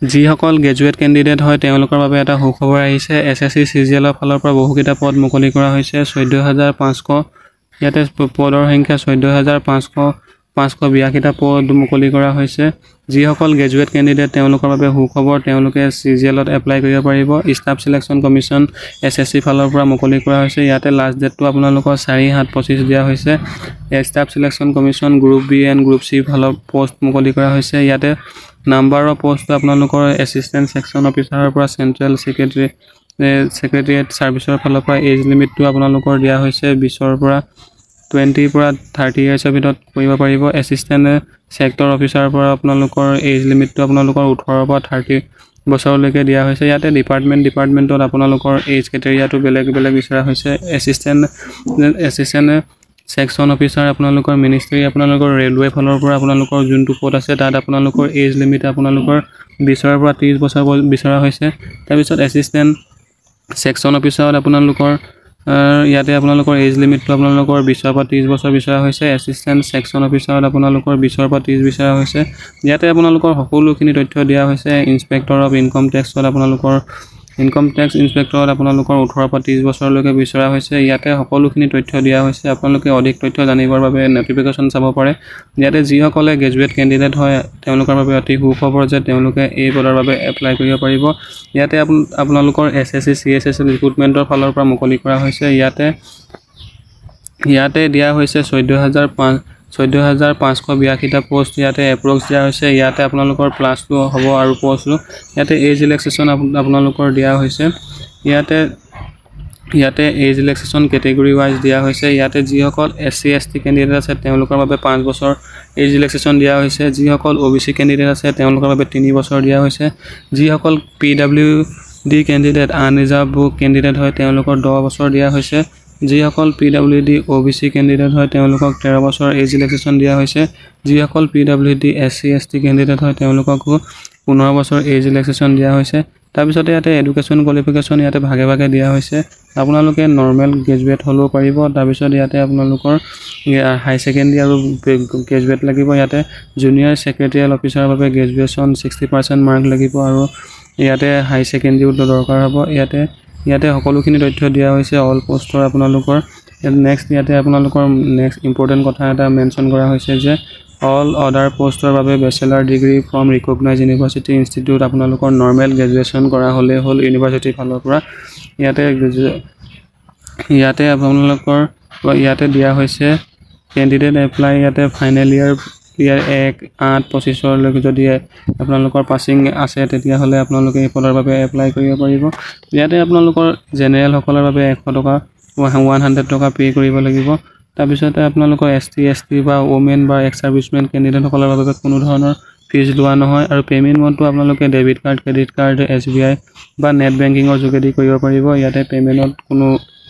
যিসকল graduate candidate হয় তেওঁলোকৰ বাবে এটা সুখবৰ আহিছে। SSC CGLৰ ফালৰ পৰা বহুকেইটা পদ মুকলি কৰা হৈছে। 14,500 ইয়াতে পদৰ সংখ্যা 14,582টা পদ মুকলি কৰা হৈছে। যিসকল গ্ৰেজুৱেট কেণ্ডিডেট তেওঁলোকৰ বাবে সুখবৰ, তেওঁলোকে CGLত এপ্লাই কৰিব পাৰিব। ষ্টাফ চিলেকশ্যন কমিশ্যন SSC ফালৰ পৰা মুকলি কৰা হৈছে। ইয়াতে লাষ্ট ডেটটো আপোনালোকৰ 4/7/25 দিয়া হৈছে। Staff selection commission group B and group C ফালৰ পোষ্ট মুকলি কৰা হৈছে। ইয়াতে নাম্বাৰ অফ পোষ্ট আপোনালোকৰ এছিষ্টেণ্ট ছেকশ্যন অফিচাৰৰ পৰা চেণ্ট্ৰেল ছেক্ৰেটেৰিয়েট ছাৰ্ভিচৰ ফালৰ পৰা এজ লিমিটটো আপোনালোকৰ দিয়া হৈছে 20ৰ পৰা 20 পৰা 30 ইয়াৰ্ছৰ ভিতৰত কৰিব পাৰিব। এছিষ্টেণ্ট ছেক্টৰ অফিচাৰৰ পৰা আপোনালোকৰ এজ লিমিটটো আপোনালোকৰ 18ৰ পৰা 30 বছৰলৈকে দিয়া হৈছে। ইয়াতে ডিপাৰ্টমেণ্টত আপোনালোকৰ এজ ক্ৰাইটেৰিয়াটো বেলেগ বিচৰা হৈছে। এছিষ্টেণ্ট ছেকশ্যন অফিচাৰ আপোনালোকৰ মিনিষ্ট্ৰী আপোনালোকৰ ৰেলৱে ফালৰ পৰা আপোনালোকৰ যোনটো পদ আছে তাত আপোনালোকৰ এজ লিমিট আপোনালোকৰ 20ৰ পৰা 30 বছৰ বিচৰা হৈছে। তাৰপিছত এছিষ্টেণ্ট ছেকশ্যন অফিচাৰত আপোনালোকৰ ইয়াতে আপোনালোকৰ এজ লিমিটটো আপোনালোকৰ 20ৰ পৰা 30 বছৰ বিচৰা হৈছে। এছিষ্টেণ্ট ছেকশ্যন অফিচাৰত আপোনালোকৰ 20ৰ পৰা 30 বিচৰা হৈছে। ইয়াতে আপোনালোকৰ সকলোখিনি তথ্য দিয়া হৈছে। ইনস্পেক্টৰ অফ ইনকম টেক্সত আপোনালোকৰ ইনকম টেক্স ইনস্পেক্টৰত আপোনালোকৰ 18ৰ পৰা 30 বছৰলৈকে বিচৰা হৈছে। ইয়াতে সকলোখিনি তথ্য দিয়া হৈছে। আপোনালোকে অধিক তথ্য জানিবৰ বাবে নটিফিকেশ্যন চাব পাৰে। ইয়াতে যিসকলে গ্ৰেজুৱেট কেণ্ডিডেট হয় তেওঁলোকৰ বাবে অতি সুখবৰ যে তেওঁলোকে এই পদৰ বাবে এপ্লাই কৰিব পাৰিব। ইয়াতে আপোনালোকৰ SSC CSS ৰিক্ৰুটমেণ্টৰ ফালৰ পৰা মুকলি কৰা হৈছে। ইয়াতে দিয়া হৈছে 14,582টা পোষ্ট ইয়াতে এপ্ৰক্স দিয়া হৈছে। ইয়াতে আপোনালোকৰ +2 হ'ব আৰু পোষ্টটো ইয়াতে এজ ৰিলেক্সেশ্যন আপোনালোকৰ দিয়া হৈছে। ইয়াতে এজ ৰিলেক্সেশ্যন কেটেগৰী ৱাইজ দিয়া হৈছে। ইয়াতে যিসকল SC ST কেণ্ডিডেট আছে তেওঁলোকৰ বাবে 5 বছৰ এজ ৰিলেক্সেশ্যন দিয়া হৈছে। যিসকল OBC কেণ্ডিডেট আছে তেওঁলোকৰ বাবে 3 বছৰ দিয়া হৈছে। যিসকল PWD কেণ্ডিডেট আনৰিজাৰ্ভ কেণ্ডিডেট হয় তেওঁলোকৰ 10 বছৰ দিয়া হৈছে। যিসকল PWD OBC কেণ্ডিডেট হয় তেওঁলোকক 13 বছৰ এজ ৰিলেক্সেশ্যন দিয়া হৈছে। যিসকল PWD SC ST কেণ্ডিডেট হয় তেওঁলোককো 15 বছৰ এজ ৰিলেক্সেশ্যন দিয়া হৈছে। তাৰপিছতে ইয়াতে এডুকেশ্যন কোৱালিফিকেশ্যন ইয়াতে ভাগে দিয়া হৈছে। আপোনালোকে নৰ্মেল গ্ৰেজুৱেট হ'লেও পাৰিব। তাৰপিছত ইয়াতে আপোনালোকৰ হাই ছেকেণ্ডেৰী আৰু গ্ৰেজুৱেট লাগিব। ইয়াতে জুনিয়ৰ ছেক্ৰেটেৰিয়েল অফিচাৰৰ বাবে গ্ৰেজুৱেশ্যন 60% মাৰ্ক লাগিব আৰু ইয়াতে হাই ছেকেণ্ডেৰীও দৰকাৰ হ'ব। ইয়াতে সকলোখিনি তথ্য দিয়া হৈছে অল পোষ্টৰ আপোনালোকৰ। ইয়াতে আপোনালোকৰ নেক্সট ইম্পৰ্টেণ্ট কথা এটা মেনশ্যন কৰা হৈছে যে অল আদাৰ পোষ্টৰ বাবে bachelor degree from recognise university institute আপোনালোকৰ নৰ্মেল গ্ৰেজুৱেশ্যন কৰা হ'লেই হ'ল ইউনিভাৰ্চিটিৰ ফালৰ পৰা। ইয়াতে আপোনালোকৰ ইয়াতে দিয়া হৈছে কেণ্ডিডেট এপ্লাই ইয়াতে ফাইনেল ইয়াৰ 1/8/25 যদি আপোনালোকৰ পাছিং আছে তেতিয়াহ'লে আপোনালোকে এই পদৰ বাবে এপ্লাই কৰিব পাৰিব। ইয়াতে আপোনালোকৰ জেনেৰেলসকলৰ বাবে 100 টকা পে' কৰিব লাগিব। তাৰপিছতে আপোনালোকৰ ST ST বা ওমেন বা এক্স ছাৰ্ভিচমেন কেণ্ডিডেটসকলৰ বাবে কোনো ধৰণৰ ফিজ লোৱা নহয় আৰু পে'মেণ্ট মোডটো আপোনালোকে debit card, credit card, SBI বা নেট বেংকিঙৰ যোগেদি কৰিব পাৰিব। ইয়াতে পে'মেণ্টত কোনো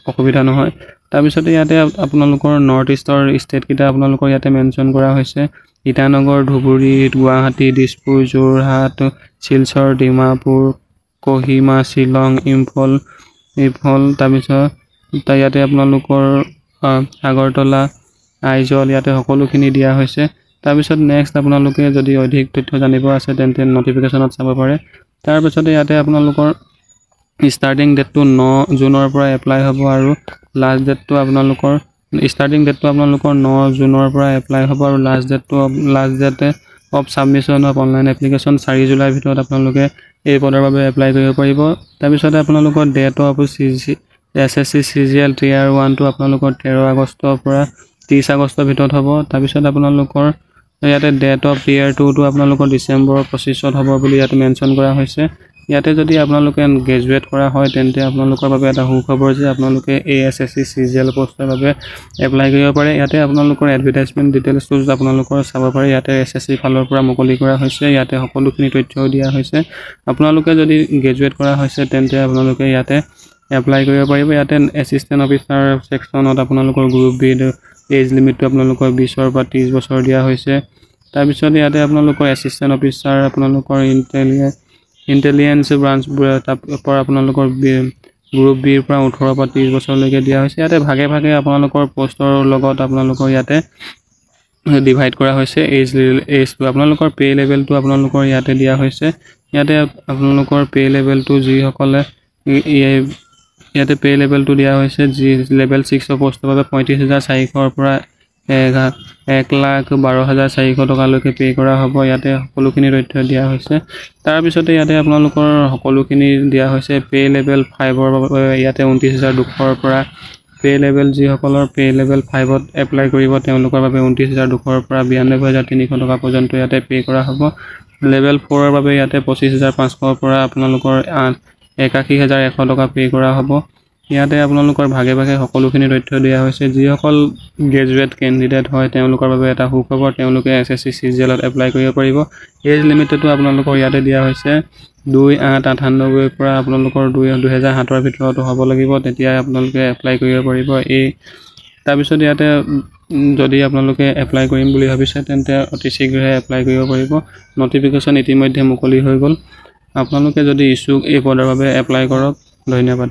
অসুবিধা নহয়। তাৰপিছতে ইয়াতে আপোনালোকৰ নৰ্থ ইষ্টৰ ষ্টেটকেইটা আপোনালোকৰ ইয়াতে মেনশ্যন কৰা হৈছে। ইটানগৰ, ধুবুৰী, গুৱাহাটী, দিছপুৰ, যোৰহাট, শিলচৰ, ডিমাপুৰ, কহিমা, শ্বিলং, ইম্ফল। তাৰপিছত ইয়াতে আপোনালোকৰ আগৰতলা, আইজল ইয়াতে সকলোখিনি দিয়া হৈছে। তাৰপিছত নেক্সট আপোনালোকে যদি অধিক তথ্য জানিব আছে তেন্তে নটিফিকেশ্যনত চাব পাৰে। তাৰপিছতে ইয়াতে আপোনালোকৰ ষ্টাৰ্টিং ডেটটো 9 জুনৰ পৰা এপ্লাই হ'ব আৰু লাষ্ট ডেটটো আপোনালোকৰ ষ্টাৰ্টিং ডেটটো আপোনালোকৰ 9 জুনৰ পৰা এপ্লাই হ'ব আৰু last date of submission of online application 4 জুলাইৰ ভিতৰত আপোনালোকে এই পদৰ বাবে এপ্লাই কৰিব পাৰিব। তাৰপিছতে আপোনালোকৰ date of SSC CGL Tier 1টো আপোনালোকৰ 13 আগষ্টৰ পৰা 30 আগষ্টৰ ভিতৰত হ'ব। তাৰপিছত আপোনালোকৰ ইয়াতে ডেট অফ Tier 2টো আপোনালোকৰ ডিচেম্বৰ 25ত হ'ব বুলি ইয়াতে মেনশ্যন কৰা হৈছে। ইয়াতে যদি আপোনালোকে গ্ৰেজুৱেট কৰা হয় তেন্তে আপোনালোকৰ বাবে এটা সুখবৰ যে আপোনালোকে এই SSC CGL পোষ্টৰ বাবে এপ্লাই কৰিব পাৰে। ইয়াতে আপোনালোকৰ এডভাৰটাইজমেণ্ট ডিটেইলছটো আপোনালোকৰ চাব পাৰে। ইয়াতে SSC ফালৰ পৰা মুকলি কৰা হৈছে। ইয়াতে সকলোখিনি তথ্যও দিয়া হৈছে। আপোনালোকে যদি গ্ৰেজুৱেট কৰা হৈছে তেন্তে আপোনালোকে ইয়াতে এপ্লাই কৰিব পাৰিব। ইয়াতে এছিষ্টেণ্ট অফিচাৰ ছেকশ্যনত আপোনালোকৰ গ্ৰুপ B এজ লিমিটটো আপোনালোকৰ 20ৰ পৰা 30 বছৰ দিয়া হৈছে। তাৰপিছত ইয়াতে আপোনালোকৰ এছিষ্টেণ্ট অফিচাৰ আপোনালোকৰ ইণ্টেলিজেন্স ব্ৰাঞ্চবোৰ পৰা আপোনালোকৰ গ্ৰুপ Bৰ পৰা 18ৰ পৰা 30 বছৰলৈকে দিয়া হৈছে। ইয়াতে ভাগে আপোনালোকৰ পোষ্টৰ লগত আপোনালোকৰ ইয়াতে ডিভাইড কৰা হৈছে এজটো আপোনালোকৰ পে লেভেলটো আপোনালোকৰ ইয়াতে দিয়া হৈছে ইয়াতে আপোনালোকৰ পে লেভেলটো যিসকলে ইয়াতে পে লেভেলটো দিয়া হৈছে যি লেভেল 6 পোষ্টৰ বাবে 35,400 পৰা 1,12,400 টকালৈকে পে কৰা হ'ব ইয়াতে সকলোখিনি তথ্য দিয়া হৈছে তাৰ পিছতে ইয়াতে আপোনালোকৰ সকলোখিনি দিয়া হৈছে পে লেভেল 5ৰ বাবে ইয়াতে 29,200 পৰা পে লেভেল যিসকলৰ পে লেভেল 5ত এপ্লাই কৰিব তেওঁলোকৰ বাবে 29,200 পৰা 92,300 টকা পৰ্যন্ত ইয়াতে পে কৰা হ'ব লেভেল 4ৰ বাবে ইয়াতে 25,500 পৰা আপোনালোকৰ 81,100 টকা পে কৰা হ'ব ইয়াতে আপোনালোকৰ ভাগে ভাগে সকলোখিনি তথ্য দিয়া হৈছে যিসকল গ্ৰেজুৱেট কেণ্ডিডেট হয় তেওঁলোকৰ বাবে এটা সুখবৰ তেওঁলোকে SSC CGLত এপ্লাই কৰিব পাৰিব এজ লিমিটটো আপোনালোকৰ ইয়াতে দিয়া হৈছে 2,898 পৰা আপোনালোকৰ 2007ৰ ভিতৰত হ'ব লাগিব তেতিয়া আপোনালোকে এপ্লাই কৰিব পাৰিব এই তাৰ পিছত ইয়াতে যদি আপোনালোকে এপ্লাই কৰিম বুলি ভাবিছে তেন্তে অতি শীঘ্ৰে এপ্লাই কৰিব পাৰিব নটিফিকেশ্যন ইতিমধ্যে মুকলি হৈ গ'ল আপোনালোকে যদি ইচ্ছুক এই পদৰ বাবে এপ্লাই কৰক ধন্যবাদ